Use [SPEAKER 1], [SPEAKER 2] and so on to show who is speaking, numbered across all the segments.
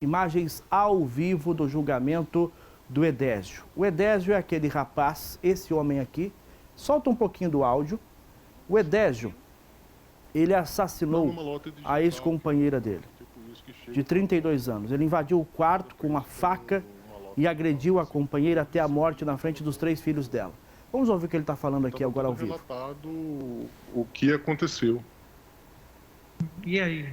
[SPEAKER 1] Imagens ao vivo do julgamento do Edésio. O Edésio é aquele rapaz, esse homem aqui. Solta um pouquinho do áudio. O Edésio, ele assassinou a ex-companheira dele, de 32 anos. Ele invadiu o quarto com uma faca e agrediu a companheira até a morte na frente dos 3 filhos dela. Vamos ouvir o que ele está falando aqui agora ao vivo.
[SPEAKER 2] Relatado o que aconteceu.
[SPEAKER 3] E aí?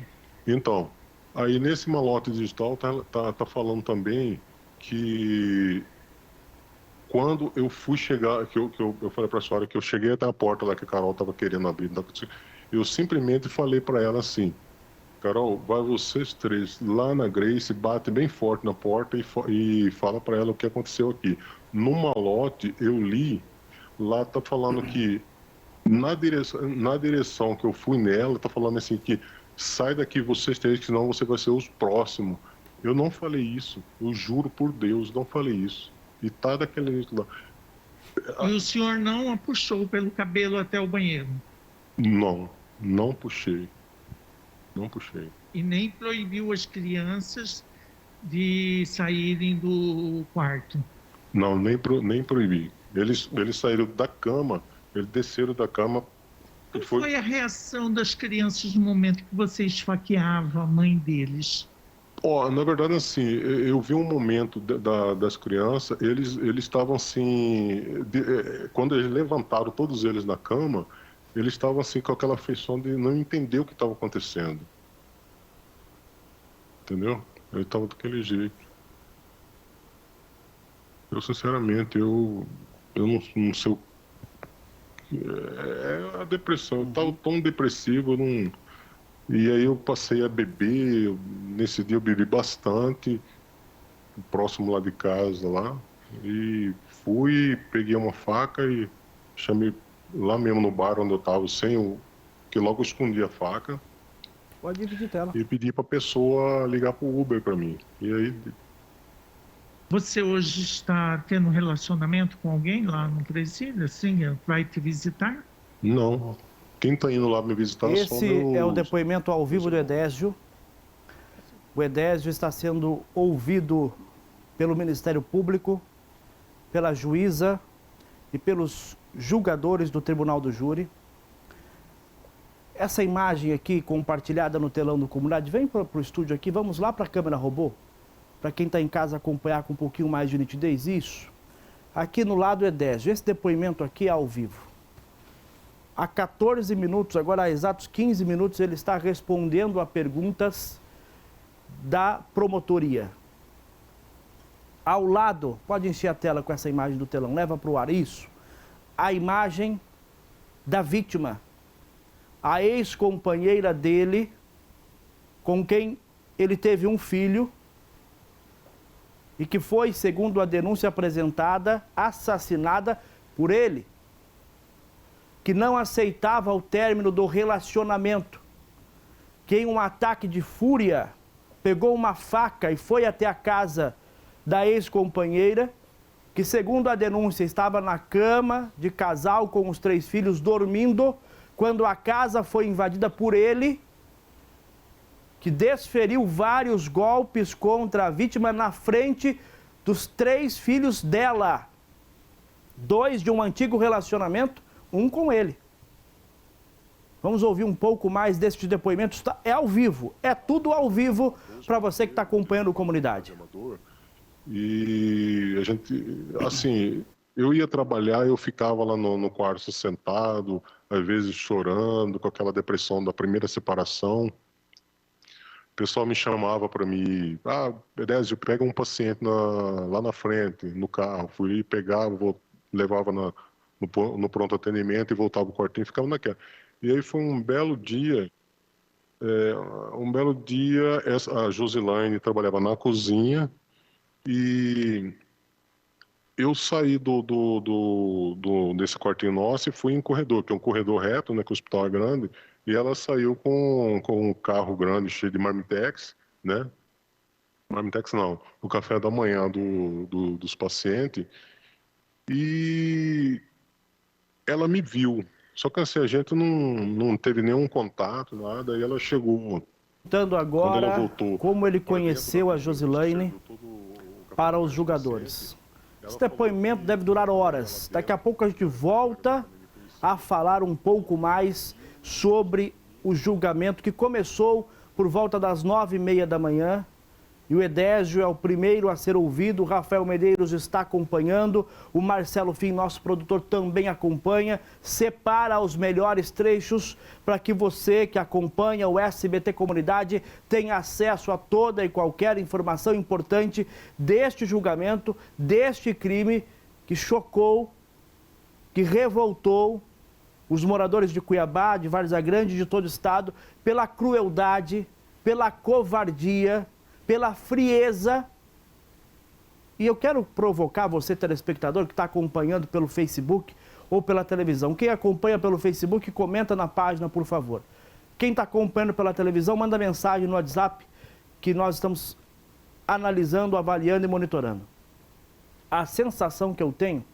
[SPEAKER 2] Então, aí nesse malote digital tá falando também que quando eu fui chegar, que eu falei para a senhora que eu cheguei até a porta lá que a Carol estava querendo abrir, eu simplesmente falei para ela assim: Carol, vai vocês 3 lá na Grace, bate bem forte na porta e fala para ela o que aconteceu aqui. No malote eu li, lá tá falando que na direção que eu fui nela, tá falando assim que sai daqui vocês 3, que senão você vai ser os próximos. Eu não falei isso, eu juro por Deus, não falei isso. E tá daquele jeito lá.
[SPEAKER 3] E o senhor não a puxou pelo cabelo até o banheiro?
[SPEAKER 2] Não puxei. Não puxei.
[SPEAKER 3] E nem proibiu as crianças de saírem do quarto?
[SPEAKER 2] Não, nem proibi. Eles saíram da cama, eles desceram da cama.
[SPEAKER 3] Qual foi a reação das crianças no momento que você esfaqueava a mãe deles?
[SPEAKER 2] Na verdade, assim, eu vi um momento das crianças, eles estavam assim, quando eles levantaram todos eles na cama, eles estavam assim com aquela feição de não entender o que estava acontecendo. Entendeu? Ele estava daquele jeito. Eu, sinceramente, eu não sei o que é a depressão. Eu estava tão depressivo, eu não... E aí eu passei a beber, nesse dia eu bebi bastante, próximo lá de casa, lá. E fui, peguei uma faca e chamei lá mesmo no bar onde eu estava, que logo eu escondi a faca.
[SPEAKER 1] Pode dividir tela.
[SPEAKER 2] E pedi para a pessoa ligar para o Uber para mim. E aí...
[SPEAKER 3] Você hoje está tendo um relacionamento com alguém lá no presídio, assim, vai te visitar?
[SPEAKER 2] Não. Quem está indo lá me visitar
[SPEAKER 1] Esse
[SPEAKER 2] só meu...
[SPEAKER 1] é o depoimento ao vivo do Edésio. O Edésio está sendo ouvido pelo Ministério Público, pela juíza e pelos julgadores do Tribunal do Júri. Essa imagem aqui, compartilhada no telão do Comunidade, vem para o estúdio aqui, vamos lá para a câmera robô, para quem está em casa acompanhar com um pouquinho mais de nitidez, isso. Aqui no lado o Edésio, esse depoimento aqui é ao vivo. Há 14 minutos, agora há exatos 15 minutos, ele está respondendo a perguntas da promotoria. Ao lado, pode encher a tela com essa imagem do telão, leva para o ar, isso. A imagem da vítima, a ex-companheira dele, com quem ele teve um filho, e que foi, segundo a denúncia apresentada, assassinada por ele, que não aceitava o término do relacionamento, que em um ataque de fúria pegou uma faca e foi até a casa da ex-companheira, que segundo a denúncia estava na cama de casal com os 3 filhos dormindo, quando a casa foi invadida por ele, que desferiu vários golpes contra a vítima na frente dos 3 filhos dela, 2 de um antigo relacionamento, 1 com ele. Vamos ouvir um pouco mais desses depoimentos. É ao vivo, é tudo ao vivo para você que está acompanhando a Comunidade.
[SPEAKER 2] E a gente, assim, eu ia trabalhar, eu ficava lá no quarto sentado, às vezes chorando, com aquela depressão da primeira separação. O pessoal me chamava para mim, Edésio, pega um paciente lá na frente, no carro. Fui pegava, levava no pronto atendimento e voltava pro quartinho e ficava naquela. E aí foi um belo dia, a Josilaine trabalhava na cozinha e eu saí desse quartinho nosso e fui em corredor, que é um corredor reto, né, que o hospital é grande, e ela saiu com um carro grande cheio de marmitex, né? Marmitex não, o café da manhã dos pacientes, e ela me viu. Só que assim, a gente não teve nenhum contato, nada, e ela chegou
[SPEAKER 1] Contando agora
[SPEAKER 2] ela voltou
[SPEAKER 1] como ele
[SPEAKER 2] pra
[SPEAKER 1] conheceu a
[SPEAKER 2] dentro da
[SPEAKER 1] Josilaine
[SPEAKER 2] serviu todo o campeonato
[SPEAKER 1] para os
[SPEAKER 2] de
[SPEAKER 1] jogadores.
[SPEAKER 2] ela
[SPEAKER 1] Esse
[SPEAKER 2] falou
[SPEAKER 1] depoimento
[SPEAKER 2] que
[SPEAKER 1] deve durar horas.
[SPEAKER 2] ela
[SPEAKER 1] Daqui a
[SPEAKER 2] dentro,
[SPEAKER 1] pouco a gente volta a falar um pouco mais sobre o julgamento que começou por volta das 9h30 da manhã. E o Edésio é o primeiro a ser ouvido, o Rafael Medeiros está acompanhando, o Marcelo Fim, nosso produtor, também acompanha, separa os melhores trechos para que você que acompanha o SBT Comunidade tenha acesso a toda e qualquer informação importante deste julgamento, deste crime que chocou, que revoltou os moradores de Cuiabá, de Várzea Grande, de todo o estado, pela crueldade, pela covardia, pela frieza. E eu quero provocar você, telespectador, que está acompanhando pelo Facebook ou pela televisão. Quem acompanha pelo Facebook, comenta na página, por favor. Quem está acompanhando pela televisão, manda mensagem no WhatsApp, que nós estamos analisando, avaliando e monitorando. A sensação que eu tenho,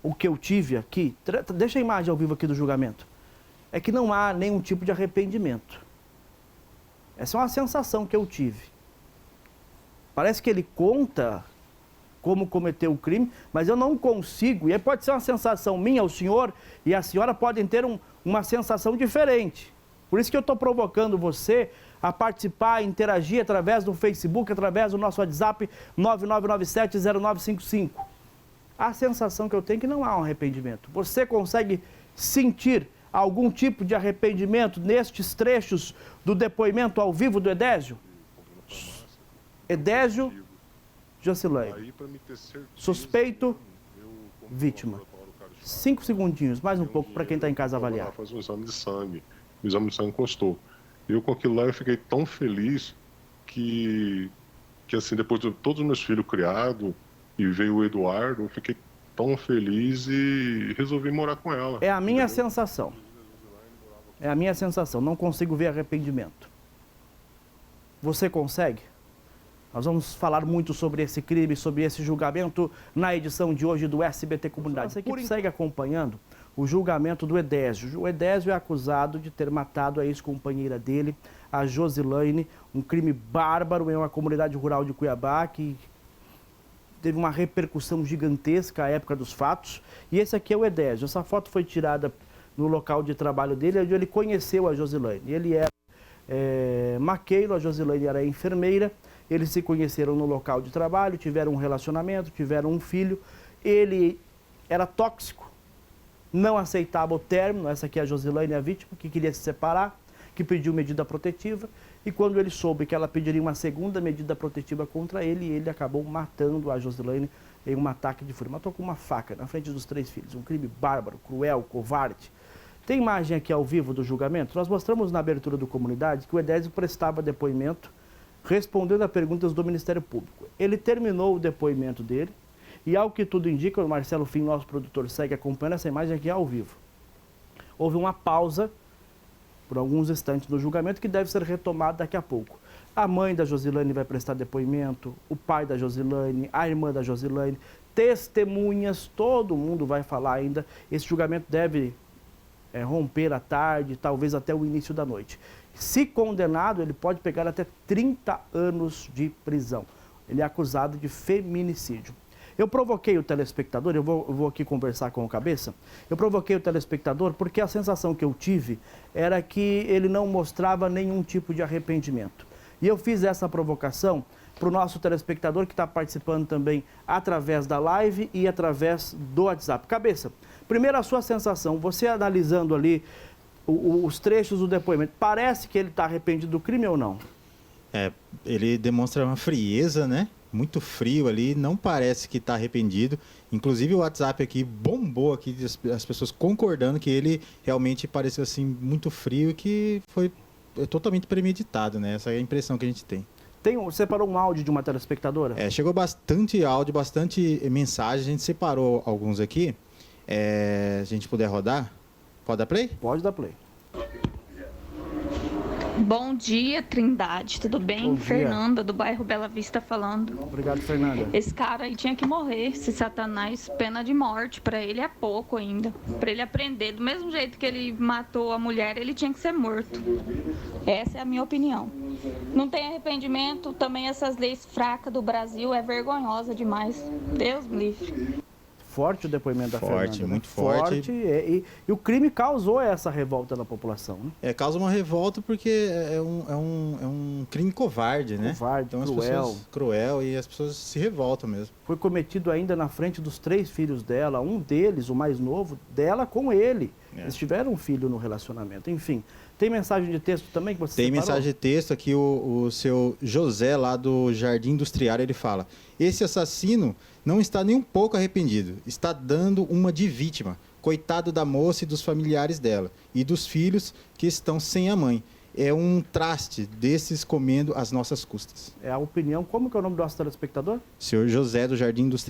[SPEAKER 1] o que eu tive aqui, deixa a imagem ao vivo aqui do julgamento, é que não há nenhum tipo de arrependimento. Essa é uma sensação que eu tive. Parece que ele conta como cometeu o crime, mas eu não consigo. E aí pode ser uma sensação minha, o senhor e a senhora podem ter uma sensação diferente. Por isso que eu estou provocando você a participar, a interagir através do Facebook, através do nosso WhatsApp 99970955. A sensação que eu tenho é que não há um arrependimento. Você consegue sentir algum tipo de arrependimento nestes trechos do depoimento ao vivo do Edésio? Edésio Josilaine. Suspeito, vítima. 5 segundinhos, mais um pouco, para quem está em casa avaliar.
[SPEAKER 2] Fazer um exame de sangue. O exame de sangue encostou. Eu, com aquilo lá, eu fiquei tão feliz que assim, depois de todos os meus filhos criados, e veio o Eduardo, eu fiquei tão feliz e resolvi morar com ela.
[SPEAKER 1] É a minha sensação. É a minha sensação. Não consigo ver arrependimento. Você consegue? Nós vamos falar muito sobre esse crime, sobre esse julgamento na edição de hoje do SBT Comunidade. Essa equipe segue acompanhando o julgamento do Edésio. O Edésio é acusado de ter matado a ex-companheira dele, a Josilaine, um crime bárbaro em uma comunidade rural de Cuiabá que teve uma repercussão gigantesca à época dos fatos. E esse aqui é o Edésio. Essa foto foi tirada no local de trabalho dele, onde ele conheceu a Josilaine. Ele era maqueiro, a Josilaine era enfermeira. Eles se conheceram no local de trabalho, tiveram um relacionamento, tiveram um filho. Ele era tóxico, não aceitava o término. Essa aqui é a Josilaine, a vítima, que queria se separar, que pediu medida protetiva. E quando ele soube que ela pediria uma segunda medida protetiva contra ele, ele acabou matando a Josilaine em um ataque de fúria. Matou com uma faca na frente dos 3 filhos. Um crime bárbaro, cruel, covarde. Tem imagem aqui ao vivo do julgamento? Nós mostramos na abertura do Comunidade que o Edésio prestava depoimento respondendo a perguntas do Ministério Público. Ele terminou o depoimento dele e, ao que tudo indica, o Marcelo Fim, nosso produtor, segue acompanhando essa imagem aqui ao vivo. Houve uma pausa por alguns instantes no julgamento que deve ser retomado daqui a pouco. A mãe da Josilaine vai prestar depoimento, o pai da Josilaine, a irmã da Josilaine, testemunhas, todo mundo vai falar ainda. Esse julgamento deve romper à tarde, talvez até o início da noite. Se condenado, ele pode pegar até 30 anos de prisão. Ele é acusado de feminicídio. Eu provoquei o telespectador, eu vou aqui conversar com o Cabeça. Eu provoquei o telespectador porque a sensação que eu tive era que ele não mostrava nenhum tipo de arrependimento. E eu fiz essa provocação para o nosso telespectador que está participando também através da live e através do WhatsApp. Cabeça, primeiro a sua sensação, você analisando ali os trechos do depoimento, parece que ele está arrependido do crime ou não?
[SPEAKER 4] Ele demonstra uma frieza, né? Muito frio ali, não parece que está arrependido. Inclusive o WhatsApp aqui bombou aqui, as pessoas concordando que ele realmente pareceu assim muito frio e que foi totalmente premeditado, né? Essa é a impressão que a gente tem.
[SPEAKER 1] Separou um áudio de uma telespectadora?
[SPEAKER 4] Chegou bastante áudio, bastante mensagem, a gente separou alguns aqui. Se a gente puder rodar, pode dar play?
[SPEAKER 1] Pode dar play.
[SPEAKER 5] Bom dia, Trindade. Tudo bem?
[SPEAKER 1] Bom dia.
[SPEAKER 5] Fernanda, do bairro Bela Vista, falando.
[SPEAKER 1] Obrigado, Fernanda.
[SPEAKER 5] Esse cara aí tinha que morrer. Esse Satanás, pena de morte. Pra ele é pouco ainda. Pra ele aprender. Do mesmo jeito que ele matou a mulher, ele tinha que ser morto. Essa é a minha opinião. Não tem arrependimento. Também essas leis fracas do Brasil é vergonhosa demais. Deus me livre.
[SPEAKER 1] Forte o depoimento da
[SPEAKER 4] Forte,
[SPEAKER 1] Fernanda. Né?
[SPEAKER 4] muito forte.
[SPEAKER 1] E o crime causou essa revolta na população. Né?
[SPEAKER 4] Causa uma revolta porque é um crime covarde, né?
[SPEAKER 1] Covarde,
[SPEAKER 4] então,
[SPEAKER 1] cruel.
[SPEAKER 4] Cruel, e as pessoas se revoltam mesmo.
[SPEAKER 1] Foi cometido ainda na frente dos 3 filhos dela, um deles, o mais novo, dela com ele. Eles tiveram um filho no relacionamento. Enfim, tem mensagem de texto também que você
[SPEAKER 4] Tem
[SPEAKER 1] separou?
[SPEAKER 4] mensagem de texto aqui, o seu José, lá do Jardim Industrial, ele fala: esse assassino não está nem um pouco arrependido, está dando uma de vítima. Coitado da moça e dos familiares dela, e dos filhos que estão sem a mãe. É um traste desses comendo às nossas custas.
[SPEAKER 1] É a opinião. Como que é o nome do nosso telespectador?
[SPEAKER 4] Senhor José do Jardim Industrial.